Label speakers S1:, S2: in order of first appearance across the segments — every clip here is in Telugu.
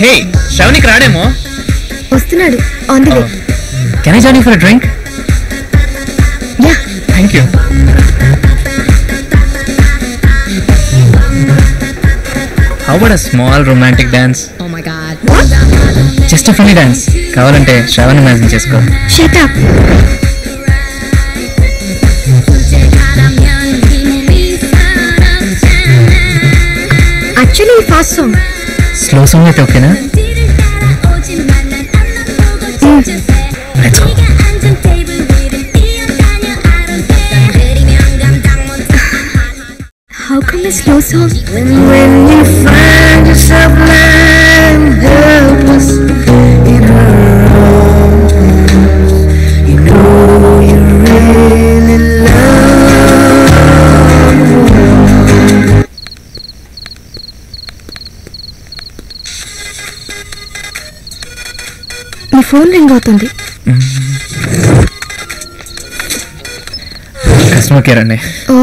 S1: హే శ్రవణికి రాడేమో.
S2: వస్తున్నాడు. On the way.
S1: Can I join you for a drink?
S2: Yeah
S1: thank you. How about a small romantic dance?
S2: Oh my god.
S1: What? Just a funny dance. కావాలంటే శ్రవణ్ ఇమాజిన్ చేసుకో.
S2: Shut up. Actually fast song.
S1: Slow song అయితే ఓకేనా? Let's go.
S2: How come a slow song?
S3: When you find yourself lying helpless in her arms, you know you really love her.
S2: Me phone ring అవుతుంది.
S1: కస్టమర్ కేర్ అండి.
S2: ఓ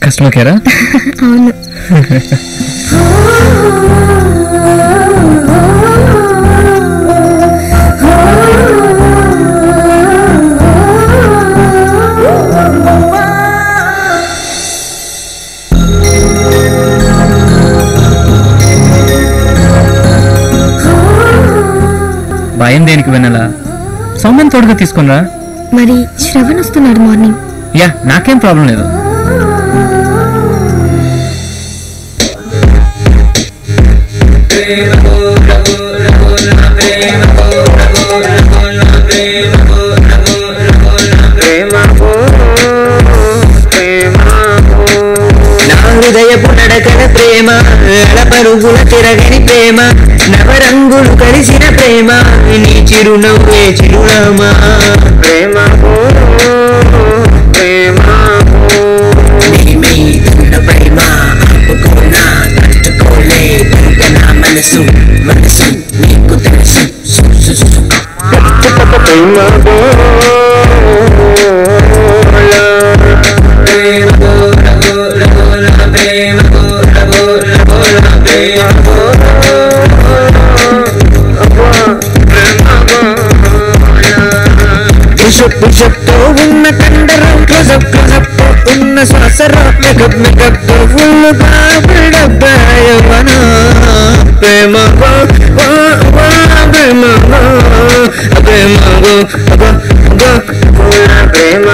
S1: కస్టమర్ కేరా?
S2: అవును.
S1: భయం దేనికి వినాలా? సౌమ్యం తోడుగా తీసుకునిరా.
S2: మరి శ్రవణ్ వస్తున్నాడు మార్నింగ్.
S1: యా నాకేం ప్రాబ్లం లేదు.
S3: హృదయపు నడకల ప్రేమ, పరుగుల తిరగని ప్రేమ, నవరంగులు కలిసిన ప్రేమ, నీ చిరునవ్వే చిరునామా. ప్రేమ ప్రేమ ప్రేమ ఆపుకోనా తట్టుకోలే నా మనసు మనసు నీకు తెలుసు. ప్రేమ పుషప్తో ఉన్న కండరం, క్లోజప్తో ఉన్న శ్వాసరా, మెకప్ మెకప్తో ఫుల్గా బిల్డప్పాయవన. ప్రేమ ప్రేమ ప్రేమ ప్రేమ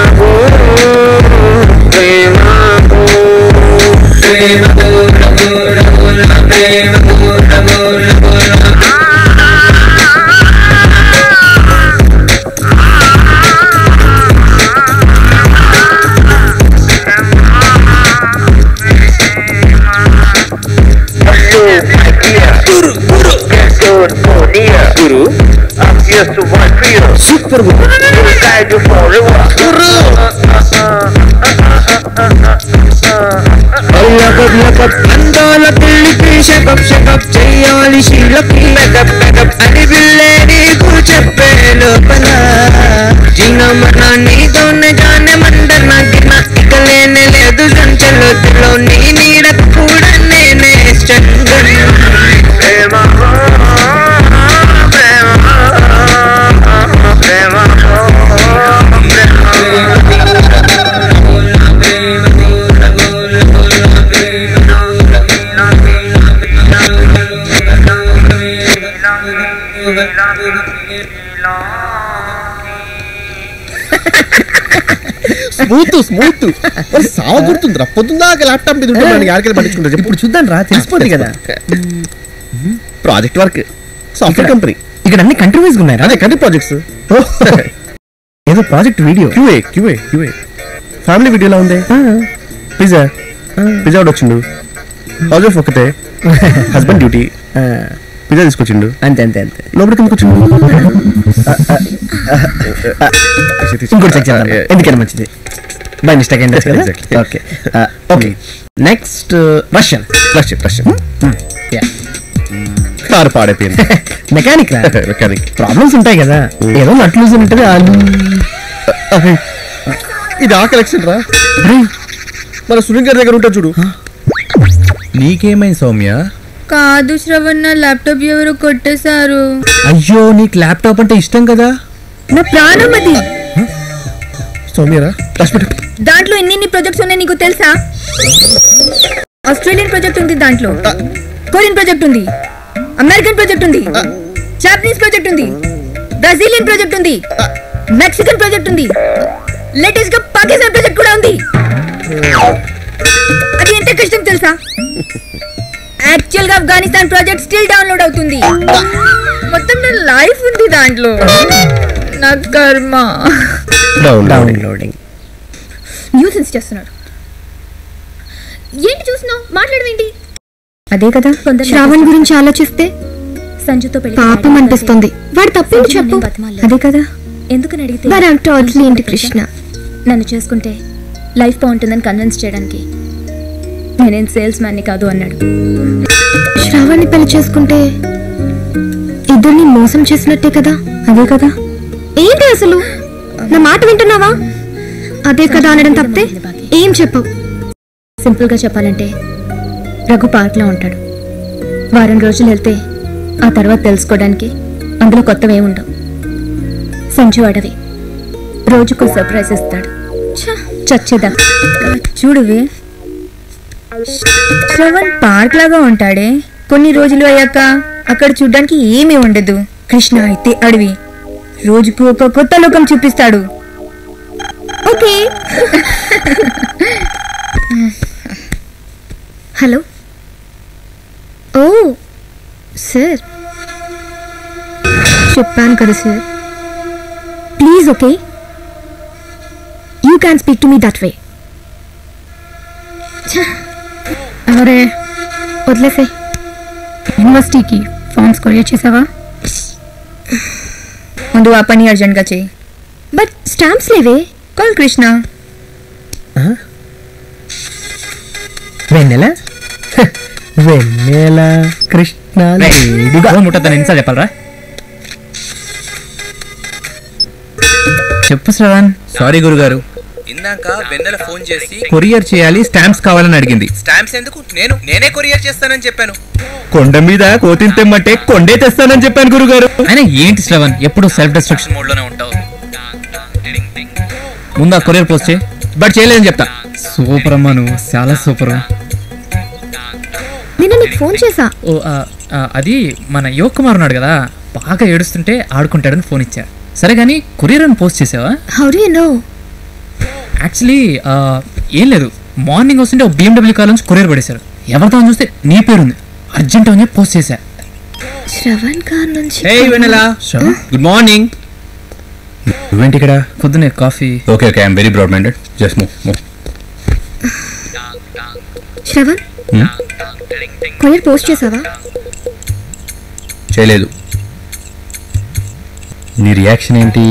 S3: Guru, I'm here to work for you. Super good. We'll guide you forever. Guru. Lakab andola pilli shakab shakab cheyali shilaki lakab lakab ani bille neeku cheppe lopala jinamana needone jaane mandana gina ikalene ledu sanchalo dilo nee needak kuda nene chandan. Prema
S4: smooth సావ గుర్తుందిరా. పొద్దుందాక ల్యాప్టాప్ మీద ఉంటే యాడికి పట్టించుకుంటారు. ఇప్పుడు చూద్దాం రా, తెలిసిపోతుంది కదా. Project work, software company.
S1: ఇక్కడ అన్ని కంట్రీ వైజ్ ఉన్నాయి.
S4: అదే కంట్రీ ప్రాజెక్ట్స్.
S1: ఏదో ప్రాజెక్ట్ వీడియో.
S4: క్యూఏ ఫ్యామిలీ వీడియోలా ఉంది. పిజ్జా ఒకటి వచ్చిండు. హౌస్ ఆఫ్ ఒకటే, హస్బెండ్ డ్యూటీ. పిజ్జా తీసుకొచ్చిండు.
S1: అంతే
S4: లోపలికి ఎందుకు వచ్చిండు?
S1: ఇంకోటి చెక్ చేద్దాం, ఎందుకైనా మంచిది. బై మిస్టేక్ అయింది కదా. Okay next Russian.
S4: కారు పాడైపోయింది.
S1: మెకానిక్ ప్రాబ్లమ్స్ ఉంటాయి కదా. ఏదో నట్ లూజ్ ఉంటుంది.
S4: ఇది ఆ కలెక్షన్ రా. మన సునీల్ గారి దగ్గర ఉంటా చూడు.
S5: నీకేమైంది సౌమ్య?
S6: కాదు శ్రవణ్, నా ల్యాప్టాప్ ఎవరు కొట్టేశారు.
S5: అయ్యో, నీకు ల్యాప్టాప్ అంటే ఇష్టం కదా.
S6: నా ప్రాణం అది.
S4: సౌమ్యరా
S6: దాంట్లో ఎన్ని ప్రాజెక్ట్స్ ఉన్నాయి నీకు తెలుసా? ఆస్ట్రేలియన్ ప్రాజెక్ట్ ఉంది, దాంట్లో కొరియన్ ప్రాజెక్ట్ ఉంది, అమెరికన్ ప్రాజెక్ట్ ఉంది, జాపనీస్ ప్రాజెక్ట్ ఉంది, బ్రెజిలియన్ ప్రాజెక్ట్ ఉంది, మెక్సికన్ ప్రాజెక్ట్ ఉంది, లేటెస్ట్ గా పాకిస్తాన్ ప్రాజెక్ట్ కూడా ఉంది. అది ఎంత కష్టం తెలుసా? యాక్చువల్ గా ఆఫ్ఘనిస్తాన్ ప్రాజెక్ట్ స్టిల్ డౌన్లోడ్ అవుతుంది. మొత్తం నా లైఫ్ ఉంది దాంట్లో. నా కర్మ.
S1: డౌన్లోడింగ్.
S6: న్యూసెన్స్ చేస్తున్నాడు. ఏంటి చూస్తున్నావు? మాట్లాడవేంటి? అదే కదా
S2: శ్రావణ్ గురించి ఆలోచిస్తే
S6: సంజుతో
S2: పాపం అనిపిస్తుంది. వాడు తప్పేంటి చెప్పు?
S6: అదే కదా
S2: ఎందుకని అడిగితే ఏంటి కృష్ణ
S6: నన్ను చేసుకుంటే లైఫ్ బాగుంటుందని కన్విన్స్ చేయడానికి. నేనేం సేల్స్ మ్యాన్ని కాదు అన్నాడు.
S2: శ్రావణ్ని పెళ్లి చేసుకుంటే ఇద్దరిని మోసం చేసినట్టే కదా.
S6: అదే కదా.
S2: ఏంటి అసలు? నా మాట వింటున్నావా? అదే కదా అనడం తప్పితే ఏం చెప్పవు.
S6: సింపుల్ గా చెప్పాలంటే రఘు పార్క్లో ఉంటాడు. వారం రోజులు వెళ్తే ఆ తర్వాత తెలుసుకోవడానికి అందులో కొత్తవేముండవు. సంజు అడవి, రోజుకో సర్ప్రైజ్ ఇస్తాడు. చచ్చేదా చూడువే. శ్రవణ్ పార్క్ లాగా ఉంటాడే, కొన్ని రోజులు అయ్యాక అక్కడ చూడ్డానికి ఏమీ ఉండదు. కృష్ణ అయితే అడవి, రోజుకు ఒక కొత్త లోకం చూపిస్తాడు.
S2: ఓకే. హలో. ఓ సార్, చెప్పాను కదా sir. Please okay, you can speak to me that way.
S6: అవరే
S2: వదిలేసే.
S6: యూనివర్సిటీకి ఫార్మ్స్ కొరియర్ చేసావా? ముందు ఆ పని అర్జెంట్గా చేయి.
S2: బట్ స్టాంప్స్ లేవే.
S6: కాల్ కృష్ణ.
S1: వెన్నెల వెన్నెల కృష్ణ
S5: ముట్టద్దని ఎన్నిసార్లు చెప్పాలరా? చెప్పు శ్రవణ్. సారీ గురుగారు, ఇందాక వెన్నెల ఫోన్ చేసి కొరియర్ చేయాలి, స్టాంప్స్ కావాలని అడిగింది. స్టాంప్స్ ఎందుకు? నేనే కొరియర్ చేస్తానని చెప్పాను. కొండ మీద కోతిని తెమ్మంటే కొండే తెస్తానని చెప్పాను గురుగారు. అయినా ఏంటి శ్రవణ్, ఎప్పుడు సెల్ఫ్ డిస్ట్రక్షన్ మోడ్ లోనే ఉంటావు. ముందు ఆ కొరియర్ పోస్ట్ చేయి. బట్ చేయలేదని చెప్తా. సూపర్ అమ్మా, నువ్వు చాలా సూపర్.
S2: నిన్న నీకు ఫోన్ చేసా.
S7: ఓ అది మన యువ కుమార్ ఉన్నాడు కదా, బాగా ఏడుస్తుంటే ఆడుకుంటాడని ఫోన్ ఇచ్చా. సరే కానీ కొరియర్ అని పోస్ట్ చేసావా?
S2: How do you know?
S7: Actually ఏం లేదు, మార్నింగ్ వస్తుంటే ఒక BMW కార్ నుంచి కొరియర్ పడేశారు. ఎవరితో అని చూస్తే నీ పేరుంది. అర్జెంట్ అని చెప్పి పోస్ట్ చేశా.
S2: శ్రవణ్ కార్ నుంచి.
S5: హే వెన్నెలా, గుడ్ మార్నింగ్. నువ్వేంటి ఇక్కడ?
S7: పొద్దునే coffee.
S5: Okay okay, I'm very broad minded. Just move.
S2: Shravan, courier post చేసావా?
S5: చేయలేదు. నీ రియాక్షన్ ఏంటి?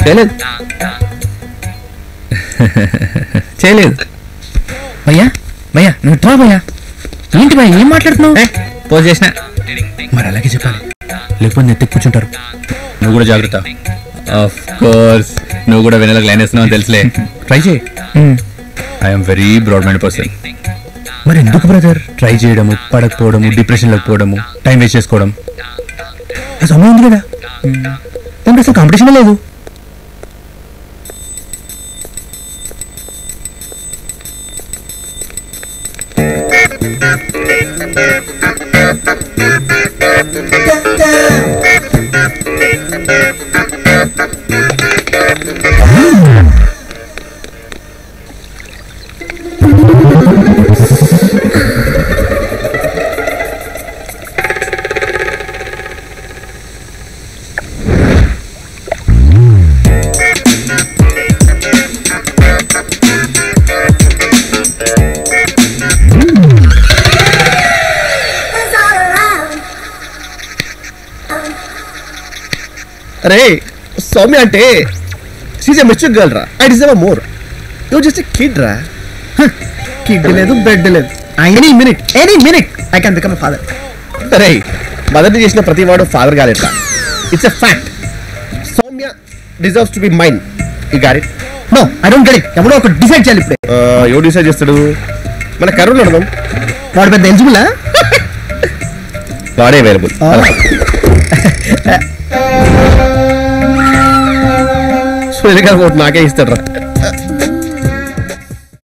S5: చేయలేదు. చేయలేదు.
S7: భయ్యా భయ్యా నువ్వు డ్రా భయ్యా. ఏంటి భయ్యా ఏం మాట్లాడుతున్నావు?
S5: పోజ్ చేసిన. మరి అలాగే చెప్పాలి, లేకపోతే నెత్తి కూర్చుంటారు. నువ్వు కూడా జాగ్రత్త. ఆఫ్ కోర్స్ నువ్వు కూడా వెనలకు లైన్ వేస్తున్నావు తెలుసులే. ట్రై చేయి. I'm very broad mind person. మరి ఎందుకు బ్రదర్ ట్రై చేయడము, పడకపోవడము, డిప్రెషన్లోకి పోవడము, టైం వేస్ట్ చేసుకోవడం? ఆ సమయం ఉంది కదా, దానికి అసలు కాంపిటీషన్ లేదు.
S4: అరే సౌమ్య అంటే షీజ్ ఎ మెచ్యూర్ గర్ల్ రా. I deserve more. You just a kid రా. కిడ్ లేదు, బెడ్ లేదు. Any minute I can become a father. అరే మదర్ని చేసిన ప్రతి వాడు ఫాదర్ కాలేట్రా. It's a fact. Soumya deserves to be mine. You got it?
S1: No I don't get it. ఎవడో ఒక డిసైడ్ చేయాలి ఇప్పుడే.
S4: ఎవరు డిసైడ్ చేస్తాడు? మన కర్రూలు అడదాం.
S1: వాడు పెద్ద ఎలిజిబుల్.
S4: వాడే అవైలబుల్. సో నాకే ఇస్తాడు రా.